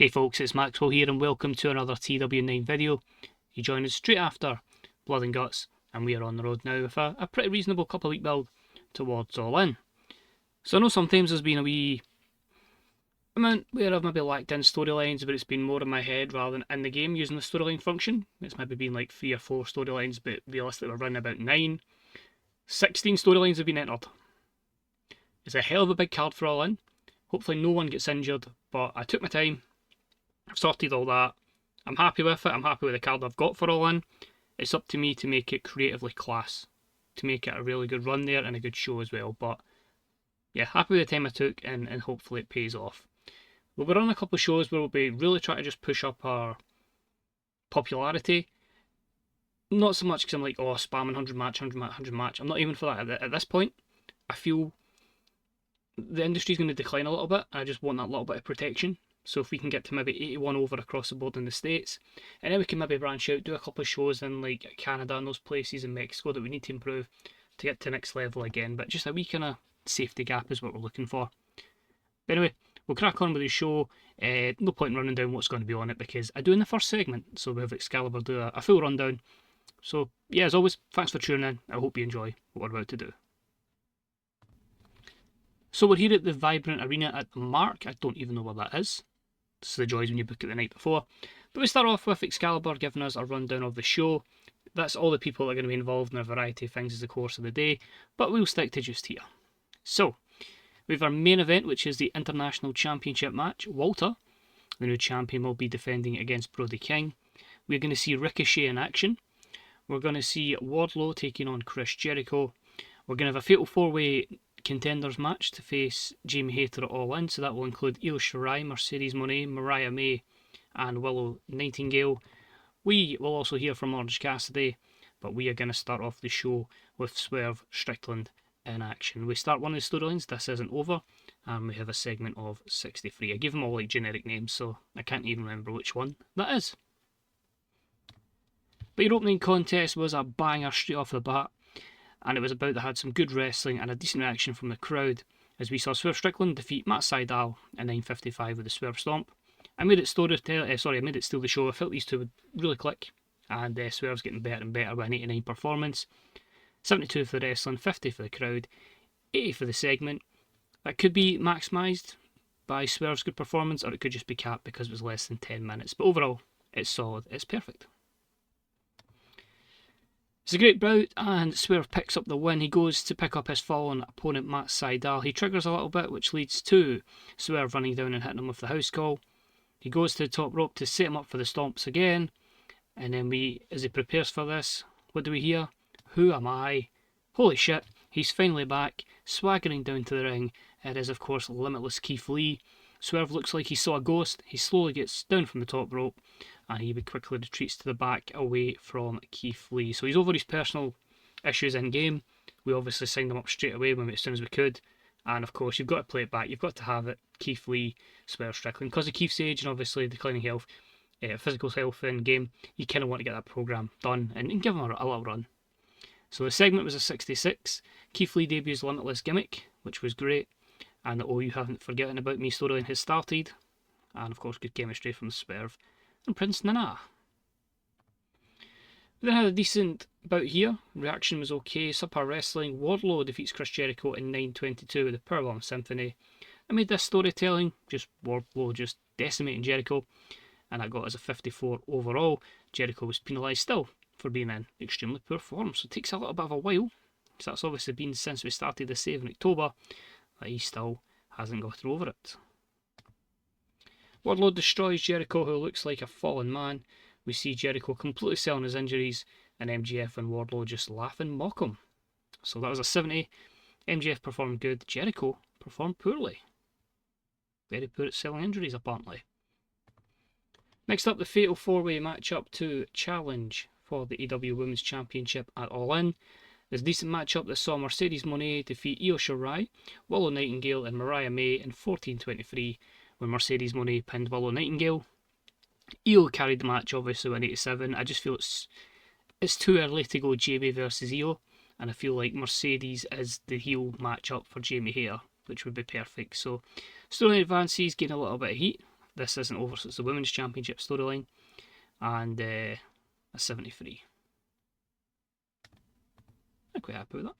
Hey folks, it's Maxwell here and welcome to another TW9 video. You join us straight after Blood and Guts and we are on the road now with a pretty reasonable couple of week build towards All In. So I know sometimes there's been a wee amount where I've maybe lacked in storylines, but it's been more in my head rather than in the game using the storyline function. It's maybe been like 3 or 4 storylines, but realistically we're running about 9. 16 storylines have been entered. It's a hell of a big card for All In. Hopefully no one gets injured, but I took my time. I've sorted all that. I'm happy with it. I'm happy with the card I've got for All In. It's up to me to make it creatively class, to make it a really good run there and a good show as well. But yeah, happy with the time I took and hopefully it pays off. We'll be running a couple of shows where we'll be really trying to just push up our popularity. Not so much because I'm like, oh, spamming 100 match, 100 match, 100 match. I'm not even for that at this point. I feel the industry's going to decline a little bit. I just want that little bit of protection. So if we can get to maybe 81 over across the board in the States, and then we can maybe branch out, do a couple of shows in like Canada and those places in Mexico that we need to improve to get to the next level again. But just a wee kind of safety gap is what we're looking for. But anyway, we'll crack on with the show. No point in running down what's going to be on it because I do in the first segment. So we have Excalibur do a full rundown. So yeah, as always, thanks for tuning in. I hope you enjoy what we're about to do. So we're here at the Vibrant Arena at the Mark. I don't even know where that is. It's the joys when you book it the night before. But we start off with Excalibur giving us a rundown of the show. That's all the people that are going to be involved in a variety of things as the course of the day, but we'll stick to just here. So, we have our main event, which is the International Championship match. Walter, the new champion, will be defending against Brody King. We're going to see Ricochet in action. We're going to see Wardlow taking on Chris Jericho. We're going to have a fatal 4-way contenders match to face Jamie Hayter at All In, so that will include Io Shirai, Mercedes Moné, Mariah May and Willow Nightingale. We will also hear from Orange Cassidy, but we are going to start off the show with Swerve Strickland in action. We start one of the storylines, this isn't over, and we have a segment of 63. I give them all like generic names, so I can't even remember which one that is. But your opening contest was a banger straight off the bat, and it was about that had some good wrestling and a decent reaction from the crowd as we saw Swerve Strickland defeat Matt Sydal in 9:55 with the Swerve Stomp. I made it steal the show. I felt these two would really click, and Swerve's getting better and better with an 89 performance. 72 for the wrestling, 50 for the crowd, 80 for the segment. That could be maximised by Swerve's good performance, or it could just be capped because it was less than 10 minutes. But overall, it's solid, it's perfect. It's a great bout and Swerve picks up the win. He goes to pick up his fallen opponent Matt Sydal. He triggers a little bit, which leads to Swerve running down and hitting him with the house call. He goes to the top rope to set him up for the stomps again. And then as he prepares for this, what do we hear? Who am I? Holy shit, he's finally back, swaggering down to the ring. It is of course Limitless Keith Lee. Swerve looks like he saw a ghost. He slowly gets down from the top rope and he quickly retreats to the back away from Keith Lee. So he's over his personal issues in game. We obviously signed him up straight away as soon as we could. And of course, you've got to play it back. You've got to have it. Keith Lee, Swerve Strickland. Because of Keith's age and obviously declining health, physical health in game, you kind of want to get that program done and give him a little run. So the segment was a 66. Keith Lee debuts Limitless gimmick, which was great. And the Oh You Haven't Forgotten About Me storyline has started. And of course, good chemistry from Swerve and Prince Nana. We then had a decent bout here. Reaction was okay. Subpar wrestling. Wardlow defeats Chris Jericho in 9:22 with the Powerbomb Symphony. I made this storytelling, just Wardlow just decimating Jericho, and that got us a 54 overall. Jericho was penalised still for being in extremely poor form, so it takes a little bit of a while. So that's obviously been since we started the save in October, that he still hasn't got over it. Wardlow destroys Jericho, who looks like a fallen man. We see Jericho completely selling his injuries, and MJF and Wardlow just laugh and mock him. So that was a 70. MJF performed good. Jericho performed poorly. Very poor at selling injuries, apparently. Next up, the Fatal 4-Way matchup to challenge for the AEW Women's Championship at All In. There's a decent matchup that saw Mercedes Moné defeat Io Shirai, Willow Nightingale and Mariah May in 14:23 when Mercedes Moné pinned Willow Nightingale. Io carried the match obviously with an 87. I just feel it's too early to go Jamie versus Io, and I feel like Mercedes is the heel matchup for Jamie here, which would be perfect. So storyline advances, gain a little bit of heat. this isn't over, so it's the Women's Championship storyline, and a 73. I'm quite happy with that.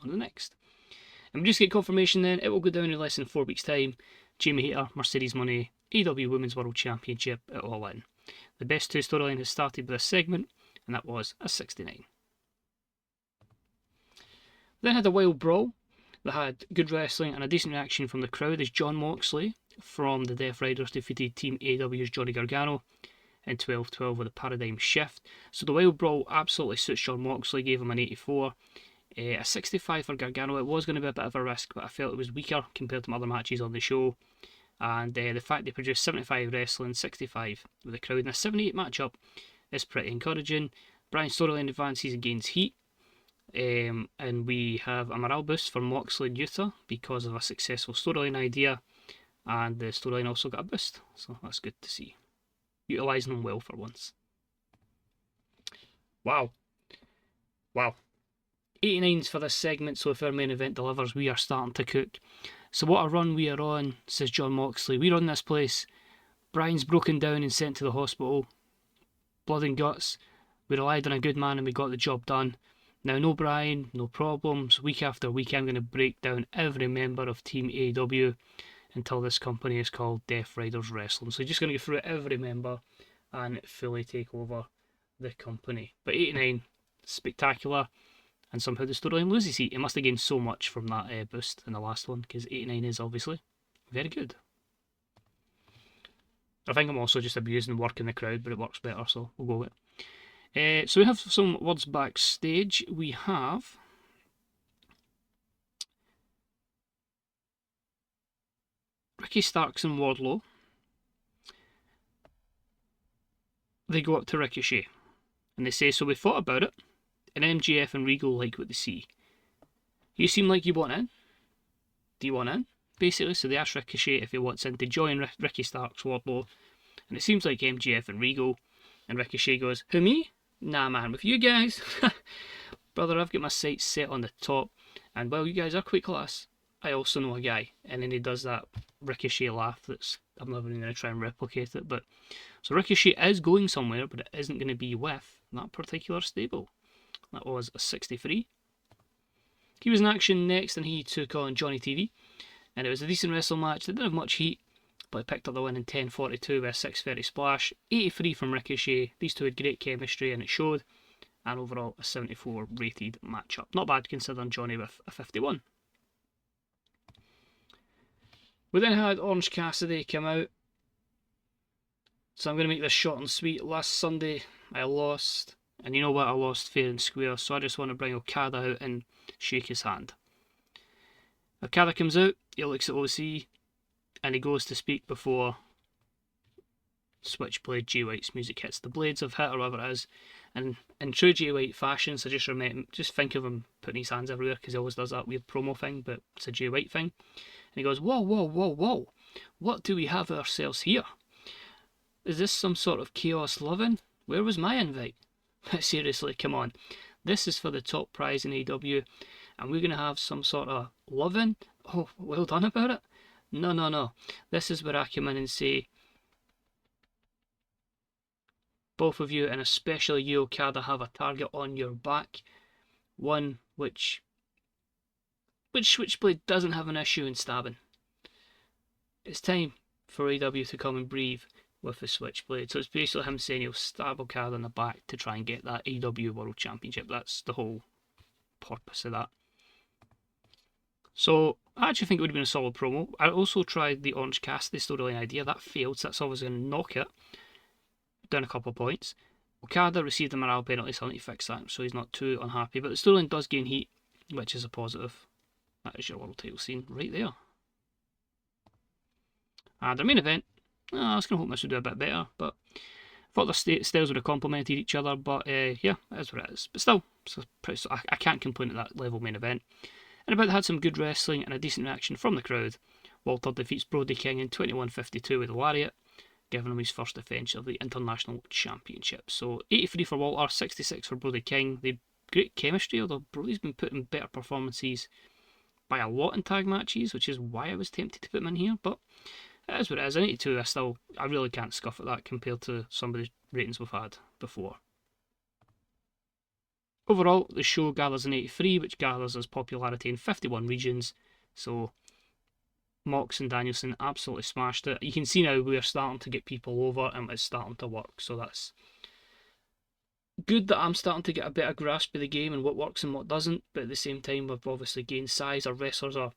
On to the next. And we just get confirmation then, it will go down in less than 4 weeks' time. Jamie Hayter, Mercedes Moné, AEW Women's World Championship at All In. The best 2 storyline has started with this segment, and that was a 69. Then had a wild brawl that had good wrestling and a decent reaction from the crowd as Jon Moxley from the Death Riders defeated Team AEW's Johnny Gargano in 12-12 with a paradigm shift. So the wild brawl absolutely suits Jon Moxley, gave him an 84. A 65 for Gargano. It was going to be a bit of a risk, but I felt it was weaker compared to other matches on the show. And the fact they produced 75 wrestling, 65 with the crowd in a 78 matchup is pretty encouraging. Bryan's storyline advances and gains heat. And we have a morale boost for Moxley and Yuta because of a successful storyline idea. And the storyline also got a boost, so that's good to see. Utilising them well for once. Wow. 89s for this segment, so if our main event delivers, we are starting to cook. So what a run we are on, says Jon Moxley. We run this place. Bryan's broken down and sent to the hospital. Blood and guts. We relied on a good man and we got the job done. Now no Bryan, no problems. Week after week I'm going to break down every member of Team AEW until this company is called Death Riders Wrestling. So you're just going to go through every member and fully take over the company. But 89, spectacular. And somehow the storyline loses heat. It must have gained so much from that boost in the last one, because 89 is obviously very good. I think I'm also just abusing work in the crowd, but it works better, so we'll go with it. So we have some words backstage. We have Ricky Starks and Wardlow. They go up to Ricochet, and they say, so we thought about it, and MJF and Regal like what they see. You seem like you want in. Do you want in? Basically, so they ask Ricochet if he wants in to join Ricky Starks, Wardlow, and it seems like MJF and Regal, and Ricochet goes, who, me? Nah man, with you guys. Brother, I've got my sights set on the top, and while you guys are quite class, I also know a guy. And then he does that Ricochet laugh that's, I'm never going to try and replicate it, but so Ricochet is going somewhere, but it isn't going to be with that particular stable. That was a 63. He was in action next and he took on Johnny TV. And it was a decent wrestle match. They didn't have much heat, but he picked up the win in 10:42 with a 6:30 splash. 83 from Ricochet. These two had great chemistry and it showed. And overall a 74 rated matchup. Not bad considering Johnny with a 51. We then had Orange Cassidy come out. So I'm going to make this short and sweet. Last Sunday I lost. And you know what, I lost fair and square, so I just want to bring Okada out and shake his hand. Okada comes out, he looks at OC, and he goes to speak before Switchblade Jay White's music hits. The blades have hit, or whatever it is, and in true Jay White fashion, so just think of him putting his hands everywhere, because he always does that weird promo thing, but it's a Jay White thing. And he goes, whoa, what do we have ourselves here? Is this some sort of chaos loving? Where was my invite? Seriously, come on. This is for the top prize in AEW, and we're going to have some sort of loving? Oh, well done about it? No. This is where I come in and say, both of you, and especially you, Okada, have a target on your back. One which Switchblade doesn't have an issue in stabbing. It's time for AEW to come and breathe with the Switchblade. So it's basically him saying he'll stab Okada in the back to try and get that AEW World Championship. That's the whole purpose of that. So I actually think it would have been a solid promo. I also tried the Orange Cassidy storyline idea. That failed, so that's always going to knock it down a couple of points. Okada received a morale penalty, so I need to fix that, so he's not too unhappy. But the storyline does gain heat, which is a positive. That is your world title scene right there. And our main event, I was going to hope this would do a bit better, but I thought the styles would have complemented each other, but yeah, it is what it is. But still, I can't complain at that level main event. And about had some good wrestling and a decent reaction from the crowd. Walter defeats Brody King in 21:52 with a lariat, giving him his first defence of the International Championship. So 83 for Walter, 66 for Brody King. They had great chemistry, although Brody's been putting better performances by a lot in tag matches, which is why I was tempted to put him in here, but it is what it is. 82, I really can't scoff at that compared to some of the ratings we've had before. Overall, the show gathers an 83, which gathers us popularity in 51 regions. So Mox and Danielson absolutely smashed it. You can see now we're starting to get people over and it's starting to work. So that's good that I'm starting to get a better grasp of the game and what works and what doesn't. But at the same time, we've obviously gained size. Our wrestlers are,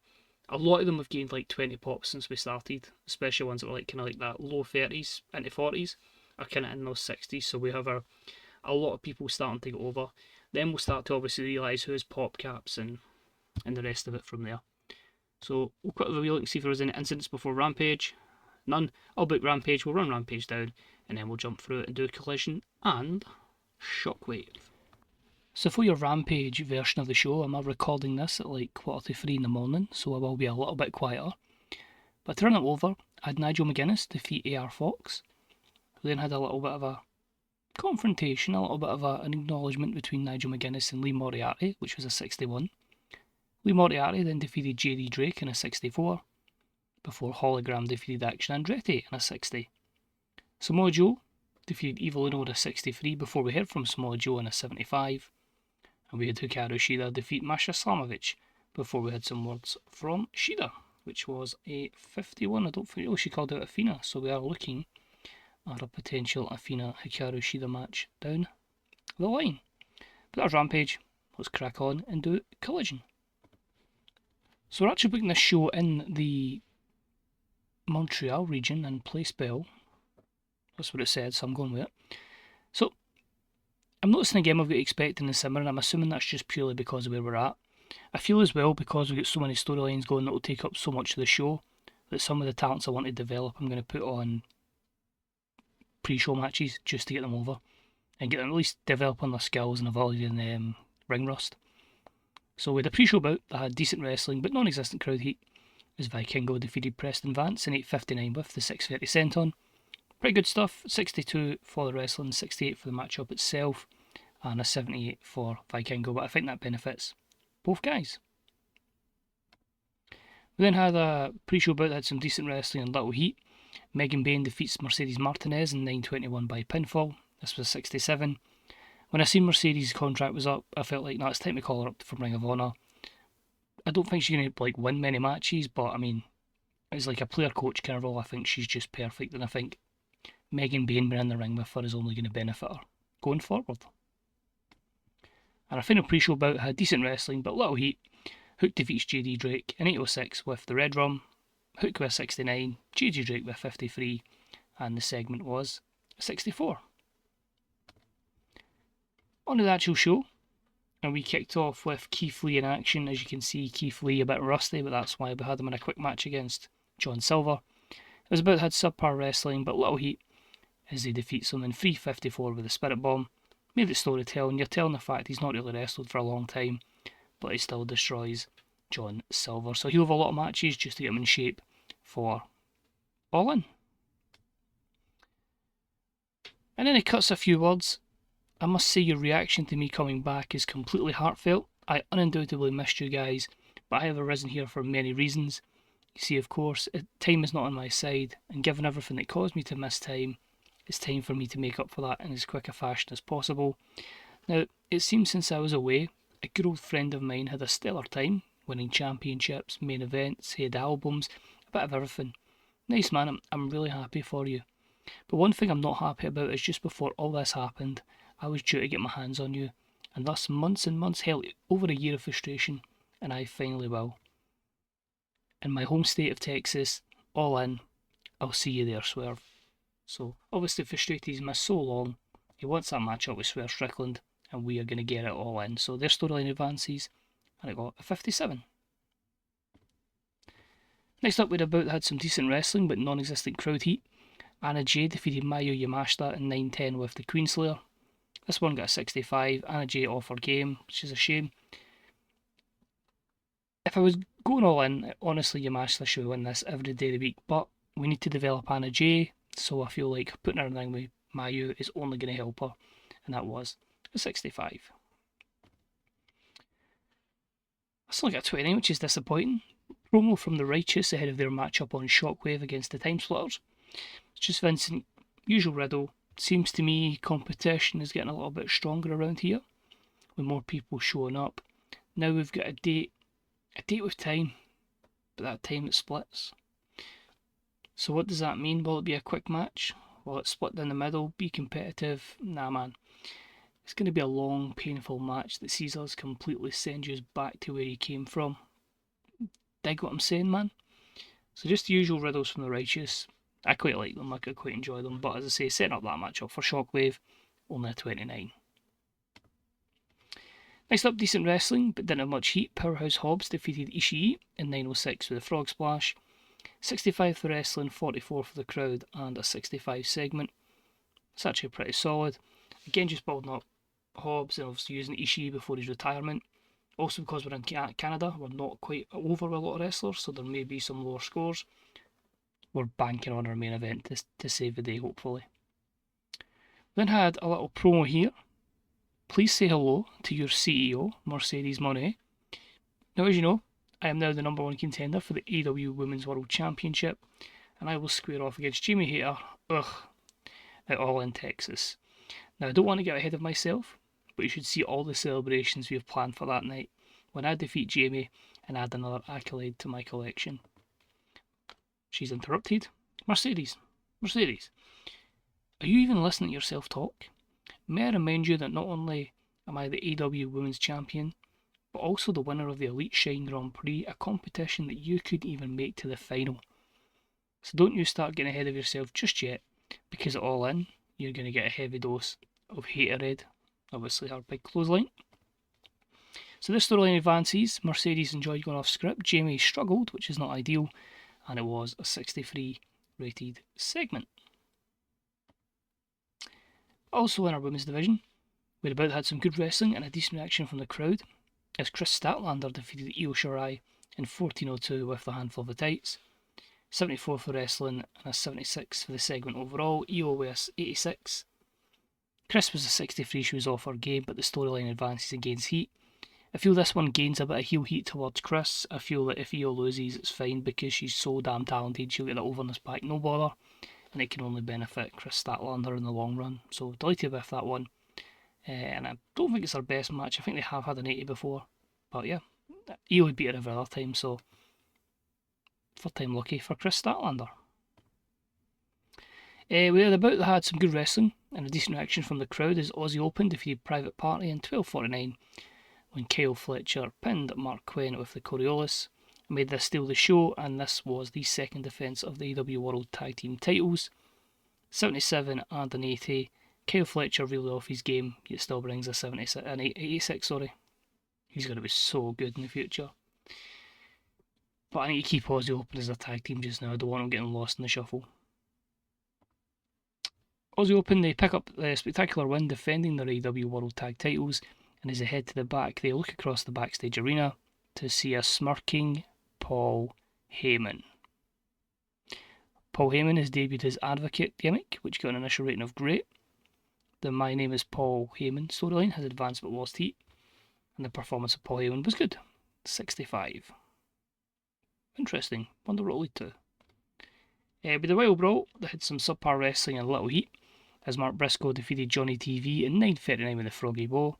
a lot of them have gained like 20 pops since we started, especially ones that were like kind of like that low 30s into 40s are kind of in those 60s. So we have a lot of people starting to get over. Then we'll start to obviously realise who has pop caps and the rest of it from there. So we'll quickly have a look and see if there was any incidents before Rampage. None. I'll book Rampage, we'll run Rampage down, and then we'll jump through it and do a Collision and Shockwave. So for your Rampage version of the show, I'm recording this at like 2:45 in the morning, so I will be a little bit quieter. But to run it over, I had Nigel McGuinness defeat AR Fox, who then had a little bit of a confrontation, a little bit of an acknowledgement between Nigel McGuinness and Lee Moriarty, which was a 61. Lee Moriarty then defeated JD Drake in a 64, before Hologram defeated Action Andretti in a 60. Samoa Joe defeated Evil Uno in a 63 before we heard from Samoa Joe in a 75. And we had Hikaru Shida defeat Masha Slamovich before we had some words from Shida, which was a 51. I don't think she called out Athena, so we are looking at a potential Athena Hikaru Shida match down the line. But that was Rampage. Let's crack on and do Collision. So we're actually booking this show in the Montreal region and Place Bell. That's what it said, so I'm going with it. So I'm noticing again we've got Expect in the Simmer, and I'm assuming that's just purely because of where we're at. I feel as well, because we've got so many storylines going that will take up so much of the show, that some of the talents I want to develop I'm going to put on pre-show matches just to get them over and get them at least developing their skills and avoiding ring rust. So with a pre-show bout that had decent wrestling but non-existent crowd heat, as Vikingo defeated Preston Vance in 8:59 with the 6:30 senton. Pretty good stuff. 62 for the wrestling, 68 for the matchup itself, and a 78 for Vikingo, but I think that benefits both guys. We then had a pre-show bout that had some decent wrestling and little heat. Megan Bayne defeats Mercedes Martinez in 9:21 by pinfall. This was 67. When I seen Mercedes' contract was up, I felt like, no, it's time to call her up from Ring of Honor. I don't think she's going to win many matches, but I mean, as like a player coach kind of role, I think she's just perfect, and I think Megan Bayne being in the ring with her is only going to benefit her going forward. And our final pre-show bout had decent wrestling but little heat. Hook defeats JD Drake in 8:06 with the Red Rum, Hook with 69, JD Drake with 53, and the segment was 64. On to the actual show, and we kicked off with Keith Lee in action. As you can see, Keith Lee a bit rusty, but that's why we had him in a quick match against John Silver. It was about had subpar wrestling but little heat as they defeat someone in 3:54 with a Spirit Bomb. Made it storytelling. You're telling the fact he's not really wrestled for a long time, but he still destroys John Silver. So he'll have a lot of matches just to get him in shape for All In. And then he cuts a few words. I must say your reaction to me coming back is completely heartfelt. I undoubtedly missed you guys, but I have arisen here for many reasons. You see, of course, time is not on my side, and given everything that caused me to miss time, it's time for me to make up for that in as quick a fashion as possible. Now, it seems since I was away, a good old friend of mine had a stellar time, winning championships, main events, he had albums, a bit of everything. Nice man, I'm really happy for you. But one thing I'm not happy about is just before all this happened, I was due to get my hands on you, and thus months and months, hell, over a year of frustration, and I finally will. In my home state of Texas, All In, I'll see you there, Swerve. So, obviously frustrated he's missed so long, he wants that match up with Swerve Strickland, and we are going to get it All In. So their storyline advances, and it got a 57. Next up, we had some decent wrestling, but non-existent crowd heat. Anna Jay defeated Mayu Yamashita in 9:10 with the Queenslayer. This one got a 65. Anna Jay off her game, which is a shame. If I was going All In, honestly, Yamashita should win this every day of the week, but we need to develop Anna Jay, so I feel like putting her in the ring with Mayu is only going to help her, and that was a 65. I still got a 29, which is disappointing. promo from the Righteous ahead of their matchup on Shockwave against the Time Splitters. It's just Vincent, usual riddle. Seems to me competition is getting a little bit stronger around here, with more people showing up. Now we've got a date with time, but that time it splits. So what does that mean? Will it be a quick match? Will it split down the middle? Be competitive? Nah, man. It's going to be a long, painful match that sees us completely send you back to where he came from. Dig what I'm saying, man? So just the usual riddles from the Righteous. I quite like them, I could quite enjoy them, but as I say, setting up that match up for Shockwave, only a 29. Next up, decent wrestling, but didn't have much heat. Powerhouse Hobbs defeated Ishii in 9:06 with a frog splash. 65 for wrestling, 44 for the crowd, and a 65 segment. It's actually pretty solid. Again, just building up Hobbs and obviously using Ishii before his retirement. Also, because we're in Canada, we're not quite over with a lot of wrestlers, so there may be some lower scores. We're banking on our main event to save the day, hopefully. Then had a little promo here. Please say hello to your CEO, Mercedes Moné. Now, as you know, I am now the #1 contender for the AEW Women's World Championship, and I will square off against Jamie Hayter, at All in Texas. Now, I don't want to get ahead of myself, but you should see all the celebrations we have planned for that night when I defeat Jamie and add another accolade to my collection. She's interrupted. Mercedes, are you even listening to yourself talk? May I remind you that not only am I the AEW Women's Champion, but also the winner of the Elite Shine Grand Prix, a competition that you couldn't even make to the final. So don't you start getting ahead of yourself just yet, because at All In, you're going to get a heavy dose of Haterade, obviously her big clothesline. So this storyline advances. Mercedes enjoyed going off script. Jamie struggled, which is not ideal, and it was a 63 rated segment. Also in our women's division, we had some good wrestling and a decent reaction from the crowd, as Chris Statlander defeated Io Shirai in 14:02 with the handful of the tights. 74 for wrestling and a 76 for the segment overall. Io was 86. Chris was a 63, she was off her game, but the storyline advances and gains heat. I feel this one gains a bit of heel heat towards Chris. I feel that if Io loses, it's fine because she's so damn talented, she'll get that overness back, no bother, and it can only benefit Chris Statlander in the long run. So delighted with that one. And I don't think it's their best match. I think they have had an 80 before, but yeah, Io would beat her every other time, so third time lucky for Chris Statlander. We had some good wrestling and a decent reaction from the crowd as Aussie Open defeated Private Party in 12:49 when Kyle Fletcher pinned Mark Quinn with the Coriolis and made this steal the show, and this was the second defence of the AEW World Tag Team titles. 77 and an 80. Kyle Fletcher really off his game, yet still brings a 86. He's going to be so good in the future. But I need to keep Aussie Open as a tag team just now. I don't want him getting lost in the shuffle. Aussie Open, they pick up a spectacular win defending their AEW World Tag titles, and as they head to the back, they look across the backstage arena to see a smirking Paul Heyman. Paul Heyman has debuted his Advocate gimmick, which got an initial rating of great. The My Name is Paul Heyman storyline has advanced but lost heat, and the performance of Paul Heyman was good. 65. Interesting. Wonder what it'll lead to. With the Wild Brawl, they had some subpar wrestling and little heat, as Mark Briscoe defeated Johnny TV in 9:39 with the Froggy Bow,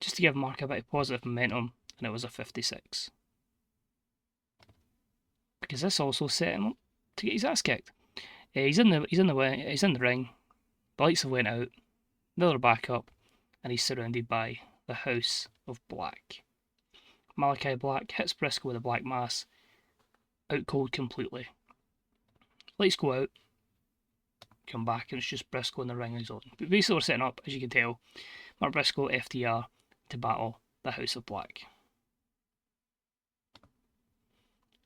just to give Mark a bit of positive momentum, and it was a 56. Because this also set him up to get his ass kicked. He's in the ring. The lights have went out. They're back up, and he's surrounded by the House of Black. Malachi Black hits Briscoe with a black mass, out cold completely. Lights go out, come back, and it's just Briscoe in the ring on his own. But basically, we're setting up, as you can tell, Mark Briscoe, FTR, to battle the House of Black.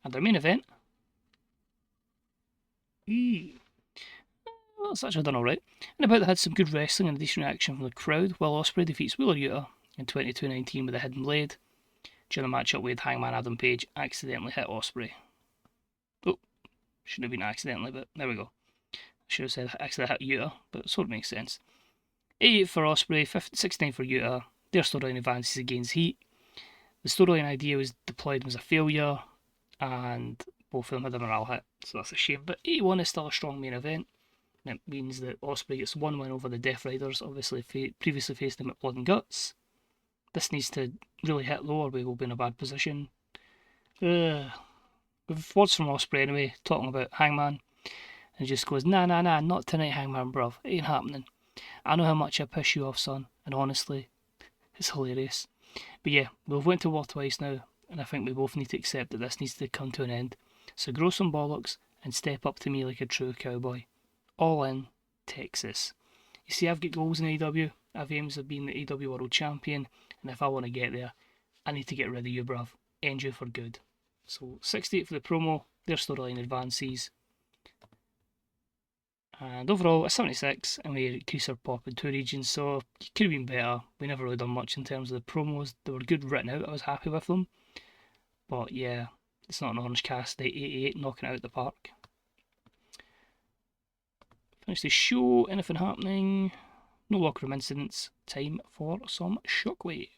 And our main event. Well, it's actually done alright. And about that had some good wrestling and a decent reaction from the crowd, while Ospreay defeats Wheeler Yuta in 22:19 with a hidden blade. During the matchup with Hangman Adam Page accidentally hit Ospreay. Oh, shouldn't have been accidentally, but there we go. I should have said accidentally hit Yuta, but it sort of makes sense. 88 for Ospreay, 69 for Yuta. Their storyline advances against heat. The storyline idea was deployed was a failure, and both of them had a morale hit, so that's a shame. But 81 is still a strong main event. And it means that Ospreay gets one win over the Death Riders, obviously previously faced them at Blood and Guts. This needs to really hit lower, we will be in a bad position. We've words from Ospreay anyway, talking about Hangman, and he just goes, nah, not tonight, Hangman, bruv, it ain't happening. I know how much I piss you off, son, and honestly, it's hilarious. But yeah, we've went to war twice now, and I think we both need to accept that this needs to come to an end. So grow some bollocks and step up to me like a true cowboy. All in, Texas. You see, I've got goals in AEW. I've aims of being the AEW World Champion, and if I want to get there, I need to get rid of you, bruv. End you for good. So 68 for the promo, their storyline advances. And overall, a 76, and we increase our pop in 2 regions, so it could have been better. We never really done much in terms of the promos. They were good written out, I was happy with them. But yeah, it's not an Orange Cassidy 88 knocking it out the park. Finish the show, anything happening? No locker room incidents. Time for some Shockwave.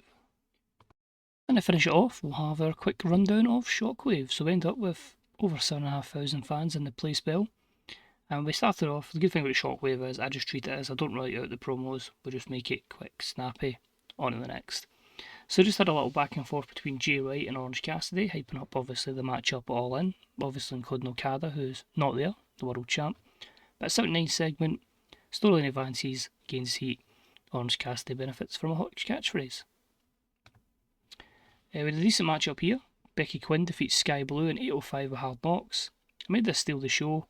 And to finish it off, we'll have our quick rundown of Shockwave. So we end up with over 7,500 fans in the place bell. And we started off, the good thing about Shockwave is I just treat it as I don't write out the promos, we just make it quick, snappy, on to the next. So just had a little back and forth between Jay White and Orange Cassidy, hyping up obviously the matchup All In, obviously including Okada, who's not there, the world champ. But a 79 segment, storyline advances, gains heat, Orange Cassidy benefits from a hot catchphrase. We had a decent matchup here. Becky Quinn defeats Sky Blue in 8:05 with hard knocks. I made this steal the show.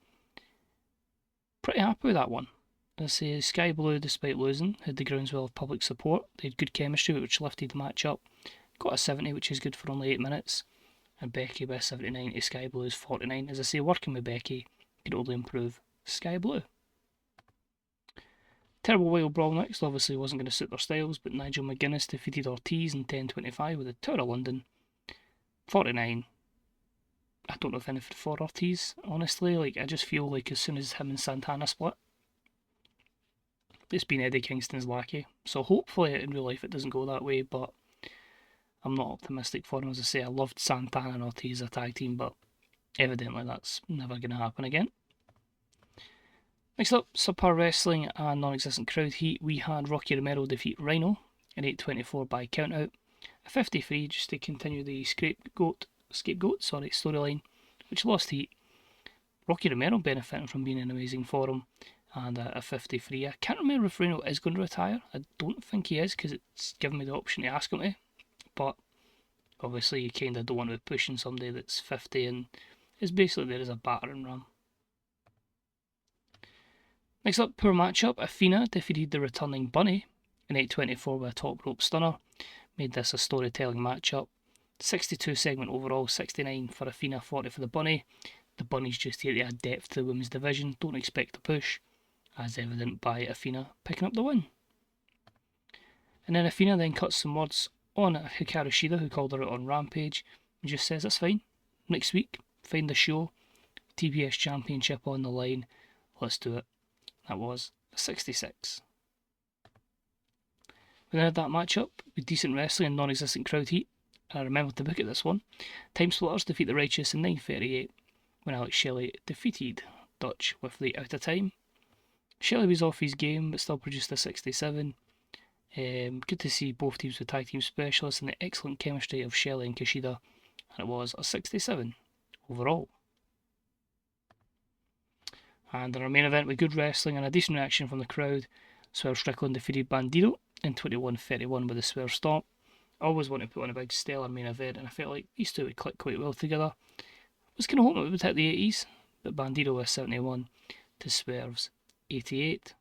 Pretty happy with that one. As I say, Sky Blue, despite losing, had the groundswell of public support. They had good chemistry, which lifted the match up. Got a 70, which is good for only 8 minutes. And Becky with a 79 to Sky Blue's 49. As I say, working with Becky could only improve Sky Blue. Terrible Wild Brawl next, obviously wasn't going to suit their styles, but Nigel McGuinness defeated Ortiz in 10:25 with the Tower of London. 49. I don't know if anything for Ortiz, honestly. I just feel like as soon as him and Santana split, it's been Eddie Kingston's lackey. So hopefully in real life it doesn't go that way, but I'm not optimistic for him. As I say, I loved Santana and Ortiz as a tag team, but evidently that's never going to happen again. Next up, subpar wrestling and non-existent crowd heat. We had Rocky Romero defeat Rhino in 8:24 by countout. A 53 just to continue the scapegoat storyline, which lost heat. Rocky Romero benefiting from being an amazing forum, and a 53. I can't remember if Rhino is going to retire. I don't think he is, because it's given me the option to ask him to, but obviously you kind of don't want to be pushing somebody that's 50 and is basically there as a battering ram. Next up, poor matchup. Athena defeated the returning Bunny in 8:24 with a top rope stunner. Made this a storytelling matchup. 62 segment overall, 69 for Athena, 40 for the Bunny. The Bunny's just here to add depth to the women's division. Don't expect a push, as evident by Athena picking up the win. And then Athena then cuts some words on Hikaru Shida, who called her out on Rampage, and just says, that's fine. Next week, find the show. TBS Championship on the line. Let's do it. That was a 66. We then had that matchup with decent wrestling and non-existent crowd heat. And I remembered to book at this one. Time Splitters defeat the Righteous in 9:38 when Alex Shelley defeated Dutch with the out of time. Shelley was off his game but still produced a 67. Good to see both teams with tag team specialists and the excellent chemistry of Shelley and Kushida. And it was a 67 overall. And in our main event with good wrestling and a decent reaction from the crowd, Swerve Strickland defeated Bandito in 21:31 with a Swerve Stomp. I always want to put on a big stellar main event, and I felt like these two would click quite well together. I was kind of hoping it would hit the 80s, but Bandito was 71 to Swerve's 88.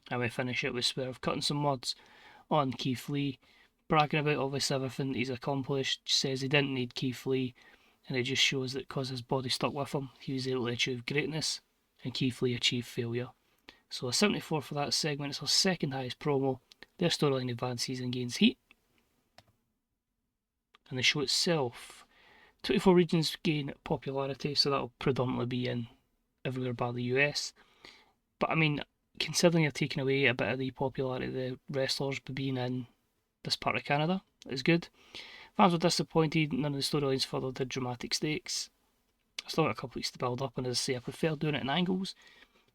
And we finish it with Swerve cutting some words on Keith Lee, bragging about obviously everything he's accomplished, says he didn't need Keith Lee, and it just shows that because his body stuck with him, he was able to achieve greatness, and Keith Lee achieved failure. So a 74 for that segment. It's our second highest promo. Their storyline advances and gains heat. And the show itself, 24 regions gain popularity, so that'll predominantly be in everywhere bar the US. But I mean, considering you're taking away a bit of the popularity of the wrestlers by being in this part of Canada, is good. Fans were disappointed, none of the storylines followed the dramatic stakes. I still got a couple weeks to build up, and as I say, I prefer doing it in angles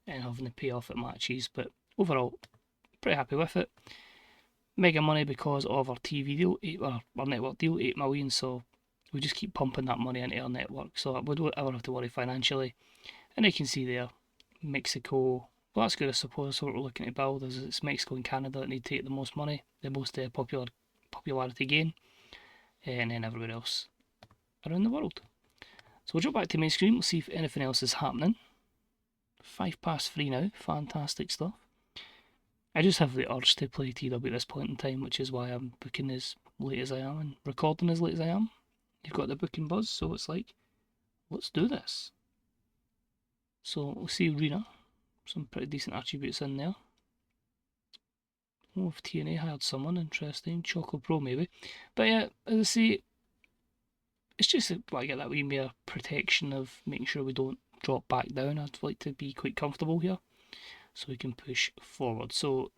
and having the payoff at matches, but overall, pretty happy with it. Mega money because of our TV deal, our network deal, 8 million, so we just keep pumping that money into our network, so we don't ever have to worry financially. And you can see there, Mexico, well that's good I suppose, so what we're looking to build is it's Mexico and Canada that need to take the most money, the most popularity gain, and then everywhere else around the world. So we'll jump back to the main screen, we'll see if anything else is happening. 3:05 now, fantastic stuff. I just have the urge to play TW at this point in time, which is why I'm booking as late as I am and recording as late as I am. You've got the booking buzz, so it's like, let's do this. So we'll see Arena, some pretty decent attributes in there. Oh, if TNA hired someone interesting, Choco Pro maybe. But yeah, as I say, it's just like get that wee mere protection of making sure we don't drop back down. I'd like to be quite comfortable here, so we can push forward. So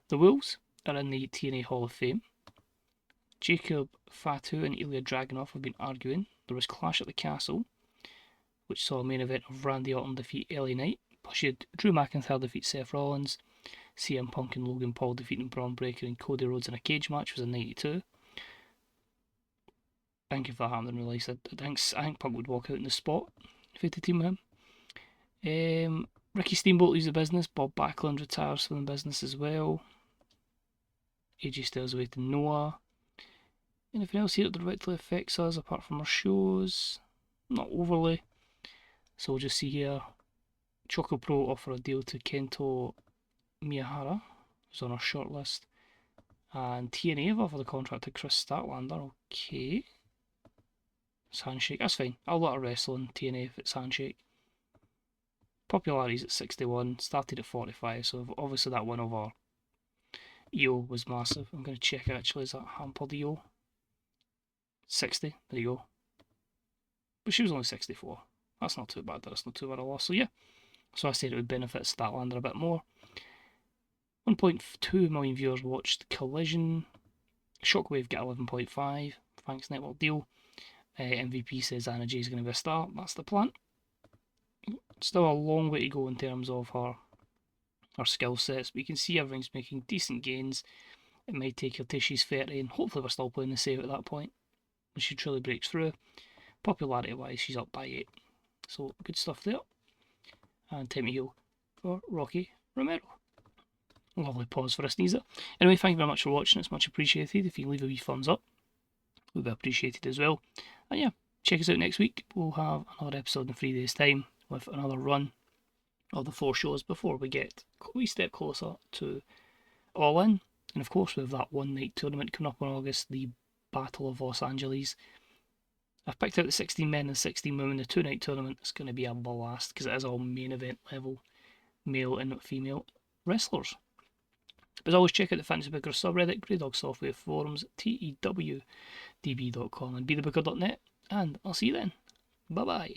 the Wolves are in the TNA Hall of Fame. Jacob Fatu and Ilya Dragunov have been arguing. There was Clash at the Castle, which saw a main event of Randy Orton defeat LA Knight. Plus you had Drew McIntyre defeat Seth Rollins, CM Punk and Logan Paul defeating Braun Breaker and Cody Rhodes in a cage match, was in '92. I think if that happened in release, I think Punk would walk out in the spot if he had to team with him. Ricky Steamboat leaves the business. Bob Backlund retires from the business as well. AJ Styles away to Noah. Anything else here that directly affects us apart from our shows? Not overly. So we'll just see here. Choco Pro offer a deal to Kento Miyahara, who's on our shortlist. And TNA have offered a contract to Chris Statlander. Okay. It's handshake. That's fine. I'll let her wrestle in TNA if it's handshake. Popularity's at 61, started at 45, so obviously that win over EO was massive. I'm going to check actually, is that hampered EO? 60, there you go. But she was only 64. That's not too bad, that's not too bad a loss. So yeah, so I said it would benefit Statlander a bit more. 1.2 million viewers watched Collision. Shockwave get 11.5, thanks network deal. MVP says Anna Jay is going to be a star, that's the plan. Still a long way to go in terms of her skill sets, but you can see everything's making decent gains. It might take her till she's 30, and hopefully we're still playing the save at that point when she truly breaks through. Popularity wise, she's up by 8, so good stuff there. And time to heal for Rocky Romero. Lovely pause for a sneezer. Anyway, thank you very much for watching, it's much appreciated. If you can leave a wee thumbs up, it would be appreciated as well. And yeah, check us out next week. We'll have another episode in 3 days' time with another run of the 4 shows before we get a wee step closer to All In. And of course we have that one night tournament coming up in August, the Battle of Los Angeles. I've picked out the 16 men and 16 women, the 2-night tournament. It's going to be a blast because it is all main event level, male and female wrestlers. But as always, check out the Fantasy Booker subreddit, Grey Dog Software forums, TEWDB.com and BeTheBooker.net. And I'll see you then. Bye bye.